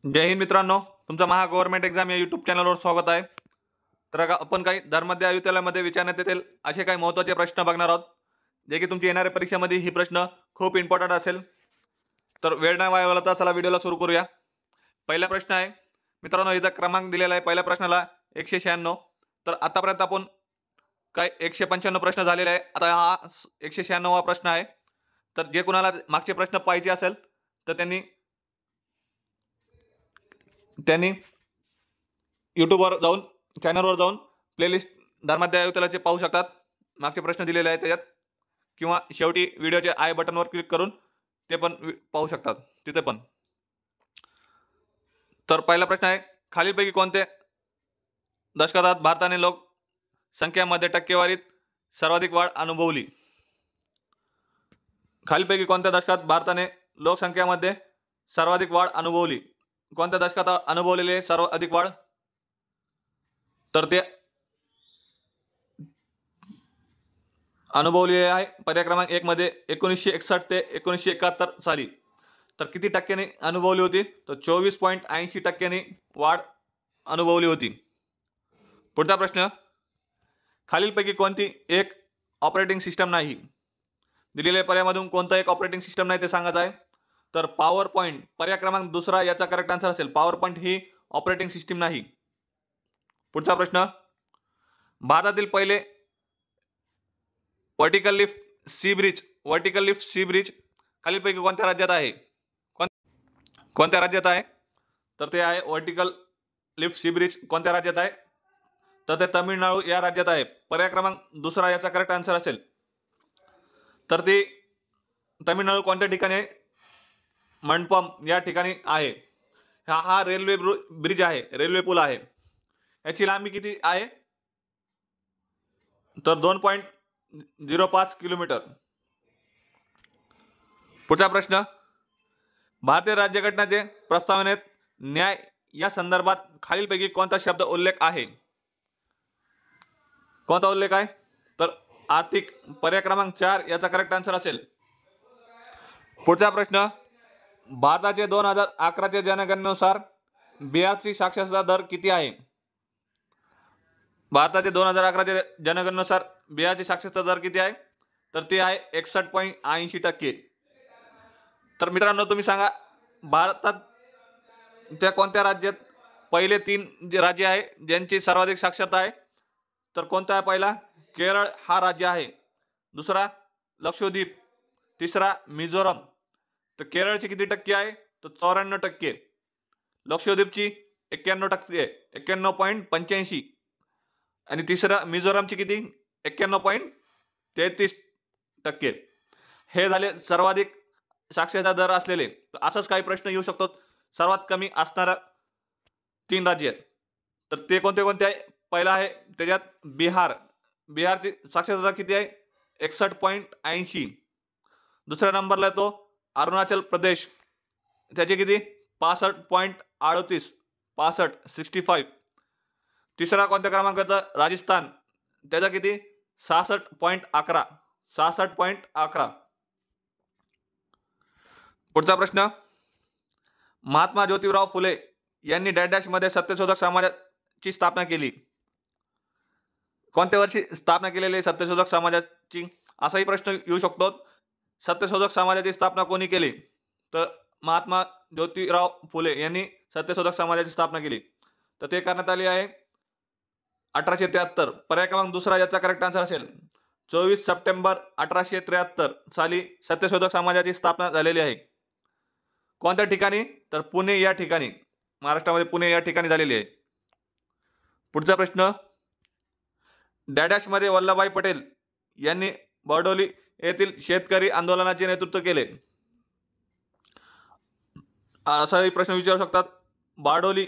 जय हिंद मित्रांनो, तुमचं महा government exam या यूट्यूब चॅनलवर स्वागत आहे. तर आपण काही धर्माध्याय आयुक्तालयामध्ये विचारण्यात येतील असे काही महत्त्वाचे प्रश्न बघणार आहोत, जे की तुमची येणाऱ्या परीक्षेमध्ये ही प्रश्न खूप इम्पॉर्टंट असेल. तर वेळ नाही वाया घालवता चला व्हिडिओला सुरू करूया. पहिला प्रश्न आहे मित्रांनो, इथं क्रमांक दिलेला आहे पहिल्या प्रश्नाला 196. तर आतापर्यंत आपण काय 195 प्रश्न झालेले आहे. आता हा 196वा प्रश्न आहे. तर जे कुणाला मागचे प्रश्न पाहिजे असेल तर त्यांनी यूट्यूबवर जाऊन चॅनलवर जाऊन प्लेलिस्ट धर्माध्याय आयुक्तालयाचे पाहू शकतात. मागचे प्रश्न दिलेले आहेत त्याच्यात, किंवा शेवटी व्हिडिओचे आय बटनवर क्लिक करून ते पण पाहू शकतात तिथे पण. तर पहिला प्रश्न आहे, खालीलपैकी कोणते दशकात भारताने लोकसंख्यामध्ये टक्केवारीत सर्वाधिक वाढ अनुभवली? खालीलपैकी कोणत्या दशकात भारताने लोकसंख्यामध्ये सर्वाधिक वाढ अनुभवली? कोणत्या दशकात अनुभवलेले सर्वाधिक वाढ? तर ते अनुभवलेले आहे पर्याय क्रमांक 1 मध्ये 1961 ते 1971 साली. तर किती टक्क्यांनी अनुभवली होती? तर 24.80% वाढ अनुभवली होती. पुढचा प्रश्न, खालीलपैकी कोणती एक ऑपरेटिंग सिस्टम नाही? दिलेल्या पर्यायामधून कोणता एक ऑपरेटिंग सिस्टम नाही ते सांगायचं आहे. तर पॉवर पॉईंट पर्याय क्रमांक 2 याचा करेक्ट आन्सर असेल. पॉवर पॉईंट ही ऑपरेटिंग सिस्टम नाही. पुढचा प्रश्न, भारतातील पहिले वर्टिकल लिफ्ट सी ब्रिज खालीलपैकी कोणत्या राज्यात आहे? कोणत्या राज्यात आहे? तर ते आहे वर्टिकल लिफ्ट सी ब्रिज कोणत्या राज्यात आहे? तर ते तमिळनाडू या राज्यात आहे. पर्याय क्रमांक 2 याचा करेक्ट आन्सर असेल. तर ती तमिळनाडू कोणत्या ठिकाणी आहे? मंडपम या ठिकाणी आहे. हा रेल्वे ब्रिज आहे, रेल्वे पूल आहे. याची लांबी किती आहे? तर 2.05 किलोमीटर. पुढचा प्रश्न, भारतीय राज्यघटनेचे प्रस्तावनेत न्याय या संदर्भात खालीलपैकी कोणता शब्द उल्लेख आहे? कोणता उल्लेख आहे? तर आर्थिक. पर्याय क्रमांक 4 याचा करेक्ट आन्सर असेल. पुढचा प्रश्न, भारताचे 2011च्या जनगणनेनुसार बिहारची साक्षरता दर किती आहे? भारताचे 2011च्या जनगणनेनुसार बिहारची साक्षरता दर किती आहे? तर ती आहे 61.80%. तर मित्रांनो तुम्ही सांगा, भारतात त्या कोणत्या राज्यात पहिले 3 राज्य आहे ज्यांची सर्वाधिक साक्षरता आहे? तर कोणता आहे? पहिला केरळ हा राज्य आहे, दुसरा लक्षद्वीप, तिसरा मिझोरम. तर केरळची किती टक्के आहे? तर 94%. लक्षद्वीपची 91%, 91.85. आणि तिसरा मिझोरमची किती? 91.33%. हे झाले सर्वाधिक साक्षरता दर असलेले. तर असंच काही प्रश्न येऊ शकतो सर्वात कमी असणारा 3 राज्य आहेत. तर ते कोणते कोणते आहे? पहिला आहे त्याच्यात बिहारची साक्षरता किती आहे? 61.80. दुसऱ्या नंबरला येतो अरुणाचल प्रदेश, त्याचे किती? 65.38, 65. तिसरा कोणत्या क्रमांकाचा? राजस्थान, त्याचा किती? 66.11, 66.11. पुढचा प्रश्न, महात्मा ज्योतिराव फुले यांनी डॅश मध्ये सत्यशोधक समाजाची स्थापना केली. कोणत्या वर्षी स्थापना केलेली सत्यशोधक समाजाची? असाही प्रश्न येऊ शकतो. सत्यशोधक समाजाची स्थापना कोणी केली? तर महात्मा ज्योतिराव फुले यांनी सत्यशोधक समाजाची स्थापना केली. तर ते करण्यात आले आहे 1873. पर्याय क्रमांक 2 याचा करेक्ट आन्सर असेल. 24 सप्टेंबर 1873 साली सत्यशोधक समाजाची स्थापना झालेली आहे. कोणत्या ठिकाणी? तर पुणे या ठिकाणी, महाराष्ट्रामध्ये पुणे या ठिकाणी झालेली आहे. पुढचा प्रश्न, डॅश मध्ये वल्लभभाई पटेल यांनी बारडोली येथील शेतकरी आंदोलनाचे नेतृत्व केले. असाही प्रश्न विचारू शकतात. बारडोली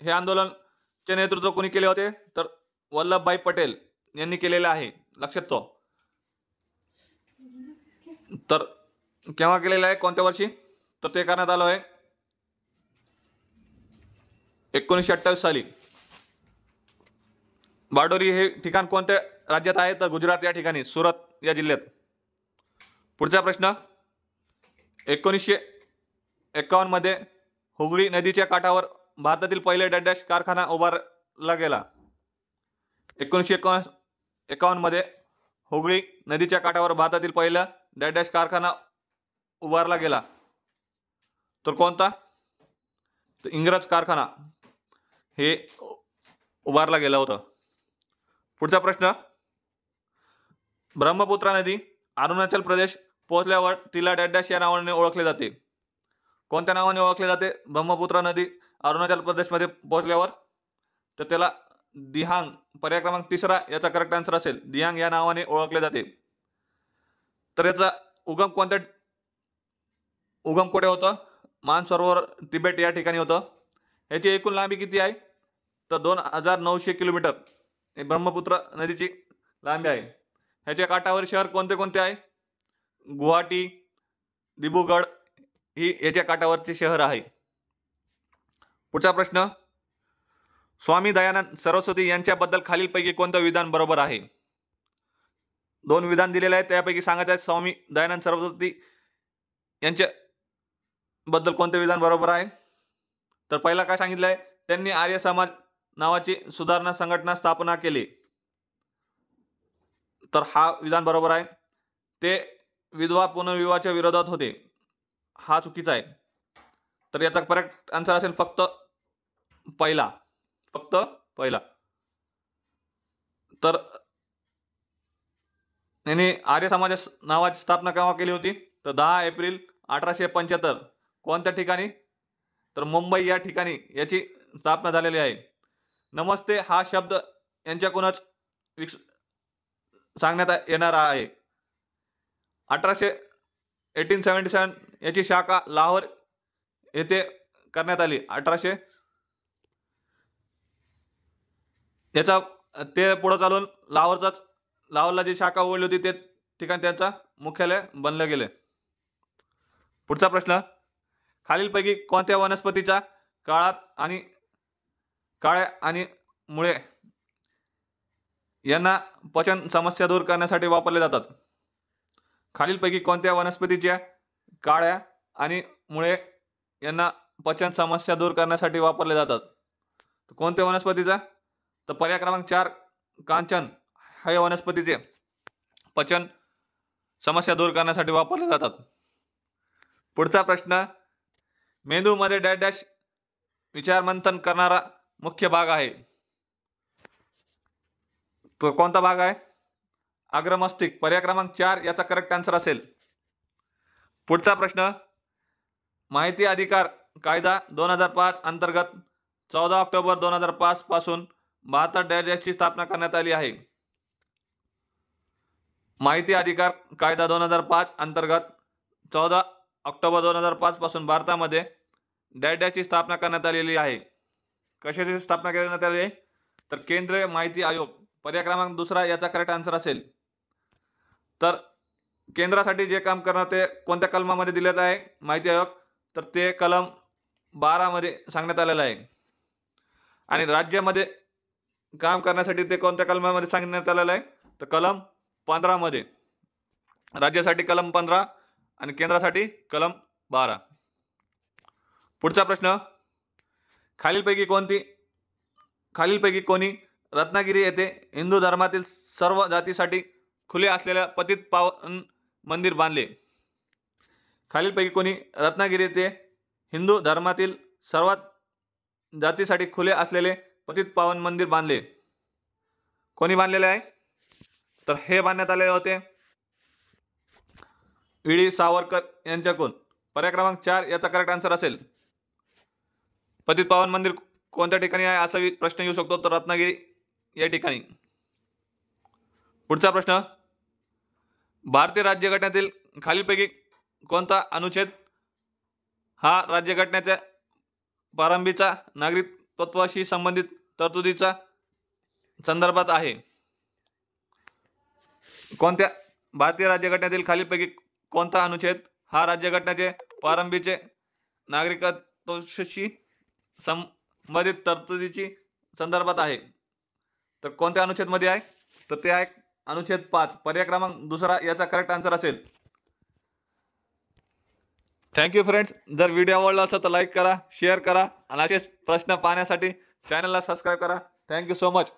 हे आंदोलनचे नेतृत्व कोणी केले होते? तर वल्लभभाई पटेल यांनी केलेले आहे, लक्षात ठेवा. तर केव्हा केलेलं आहे, कोणत्या वर्षी? तर ते करण्यात आलं आहे 1928 साली. बारडोली हे ठिकाण कोणत्या राज्यात आहे? तर गुजरात या ठिकाणी, सुरत या जिल्ह्यात. पुढचा प्रश्न, 1951 मध्ये हुगळी नदीच्या काठावर भारतातील पहिले डॅश डॅश कारखाना उभारला गेला? 1951 मध्ये हुगळी नदीच्या काठावर भारतातील पहिला डॅश डॅश कारखाना उभारला गेला. तर कोणता? तर इंग्रज कारखाना हे उभारला गेला होता. पुढचा प्रश्न, ब्रह्मपुत्रा नदी अरुणाचल प्रदेश पोहोचल्यावर तिला डॅश डॅश या नावाने ओळखले जाते? कोणत्या नावाने ओळखले जाते ब्रह्मपुत्रा नदी अरुणाचल प्रदेशमध्ये पोहोचल्यावर? तर त्याला दिहांग, पर्याय क्रमांक 3 याचा करेक्ट आन्सर असेल. दिहांग या नावाने ओळखले जाते. तर याचा उगम कुठे होतं? मानसरोवर तिबेट या ठिकाणी होतं. याची एकूण लांबी किती आहे? तर 2900 किलोमीटर हे ब्रह्मपुत्र नदीची लांबी आहे. ह्याच्या काठावर शहर कोणते कोणते आहे? गुवाहाटी, दिब्रुगड ही याच्या काठावरचे शहर आहे. पुढचा प्रश्न, स्वामी दयानंद सरस्वती यांच्याबद्दल खालीलपैकी कोणतं विधान बरोबर आहे? 2 विधान दिलेले आहेत, त्यापैकी सांगायचं आहे स्वामी दयानंद सरस्वती यांच्या बद्दल कोणते विधान बरोबर आहे? तर पहिला काय सांगितलं आहे? त्यांनी आर्य समाज नावाची सुधारणा संघटना स्थापना केली. तर हा विधान बरोबर आहे. ते विधवा पुनर्विवाहाच्या विरोधात होते, हा चुकीचा आहे. तर याचा करेक्ट आन्सर असेल फक्त पहिला. तर यांनी आर्य समाज नावाची स्थापना केव्हा केली होती? तर 10 एप्रिल 1875. कोणत्या ठिकाणी? तर मुंबई या ठिकाणी याची स्थापना झालेली आहे. नमस्ते हा शब्द यांच्याकडूनच सांगण्यात येणार आहे. 1877 याची शाखा लाहोर येथे करण्यात आली. याचा ते पुढे चालून लाहोरला जी शाखा उघडली होती ते ठिकाण त्यांचा मुख्यालय बनले गेले. पुढचा प्रश्न, खालीलपैकी कोणत्या वनस्पतीच्या काळ्या आणि मुळे यांना पचन समस्या दूर करण्यासाठी वापरले जातात? खालीलपैकी कोणत्या वनस्पतीच्या काळ्या आणि मुळे यांना पचन समस्या दूर करण्यासाठी वापरले जातात? कोणत्या वनस्पतीचा? तर पर्याय क्रमांक 4 कांचन हे वनस्पतीचे पचन समस्या दूर करण्यासाठी वापरले जातात. पुढचा प्रश्न, मेंदूमध्ये डॅश डॅश विचार मंथन करणारा मुख्य भाग आहे? तो कोणता भाग आहे? अग्रमस्तिष्क. पर्याय क्रमांक 4 याचा करेक्ट आन्सर असेल. पुढचा प्रश्न, माहिती अधिकार कायदा 2005 अंतर्गत 14 ऑक्टोबर 2005 पासून भारतात डॅश डॅशची स्थापना करण्यात आली आहे? माहिती अधिकार कायदा 2005 अंतर्गत 14 ऑक्टोबर 2005 पासून भारतामध्ये डॅश डॅशची स्थापना करण्यात आलेली आहे. कशाची स्थापना करण्यात आली आहे? तर केंद्रीय माहिती आयोग. पर्याय क्रमांक 2 याचा करेक्ट आन्सर असेल. तर केंद्रासाठी जे काम करणं ते कोणत्या कलमामध्ये दिलेलं आहे माहिती आयोग? तर ते कलम 12 मध्ये सांगण्यात आलेलं आहे. आणि राज्यामध्ये काम करण्यासाठी ते कोणत्या कलमामध्ये सांगण्यात आलेलं आहे? तर कलम 15 मध्ये. राज्यासाठी कलम 15 आणि केंद्रासाठी कलम 12. पुढचा प्रश्न, खालीलपैकी कोणी रत्नागिरी येथे हिंदू धर्मातील सर्व जातीसाठी खुले असलेल्या पतित पावन मंदिर बांधले? खालीलपैकी कोणी रत्नागिरी येथे हिंदू धर्मातील सर्व जातीसाठी खुले असलेले पतित पावन मंदिर बांधले? कोणी बांधलेले आहे? तर हे बांधण्यात आलेले होते वी सावरकर यांच्याकडून. पर्याय क्रमांक 4 याचा करेक्ट आन्सर असेल. पतित पावन मंदिर कोणत्या ठिकाणी आहे असा प्रश्न येऊ शकतो? तर रत्नागिरी या ठिकाणी. पुढचा प्रश्न, भारतीय राज्यघटनेतील खालीलपैकी कोणता अनुच्छेद हा राज्यघटनेच्या प्रारंभीचा नागरिकत्वाशी संबंधित तरतुदीचा संदर्भात आहे? कोणत्या भारतीय राज्यघटनेतील खालीलपैकी कोणता अनुच्छेद हा राज्यघटनेचे प्रारंभीचे नागरिकत्वाशी संबंधित तरतुदीची संदर्भात आहे? तर कोणत्या अनुच्छेदमध्ये आहे? तर ते आहे अनुच्छेद 5. पर्याय क्रमांक 2 याचा करेक्ट आन्सर असेल. Thank you friends. जर व्हिडिओ आवडला असेल तर लाईक करा, शेअर करा आणि असेच प्रश्न पाहण्यासाठी चॅनलला सबस्क्राईब करा. Thank you so much.